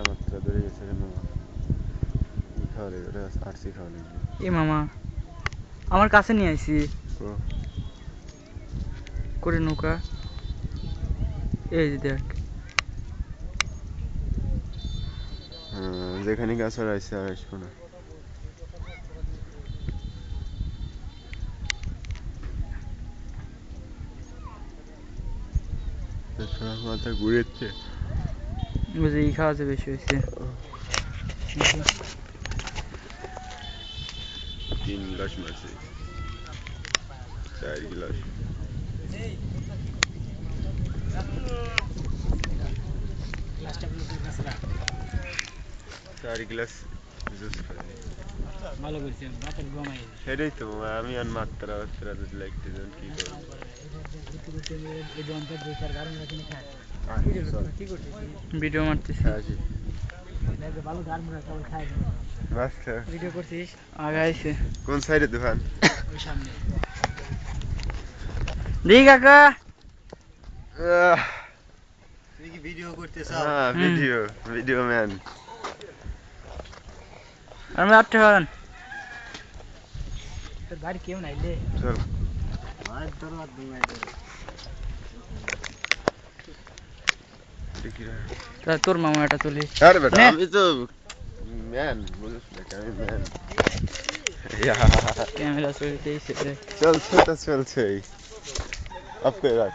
মাত্রা ধরে গেছে রে মামা। কি খাওয়া রে ওটা আরসি খাওয়া লাগবে। এ মামা আমার কাছে নিয়ে আইছি করে নৌকা এই যে দেখ যেখানে গাছ আর আইসে আর আসবো না। মাথা ঘুরেছে বুঝে এই খাওয়া যে বেশি হয়েছে 3 গ্লাস মারছে 4 গ্লাস 4 গ্লাস জুস খাই ভালো করছে বাতাস গমাই সেটাই তো আমি আর মাত্রা যদি লাগতে যান কি করব ভিডিও মারতেছি ভালো গান মুড়া কেবল খাই ভিডিও করছিস আগাইছে কোন সাইডে দোকান ওই সামনে দেখ কাকা তুই কি ভিডিও করতেছ হ্যাঁ ভিডিও ম্যান আমরা আটটা হন তোর গাড়ি কেউ নাই লে চল আর তোর আর দুই মাই দেখি রে তোর মামা এটা তুলি আরে বেটা আমি তো ম্যান বুঝছ না আমি ম্যান ক্যামেরা চলতেইছে চলছে তো চলছেই অফ করে রাখ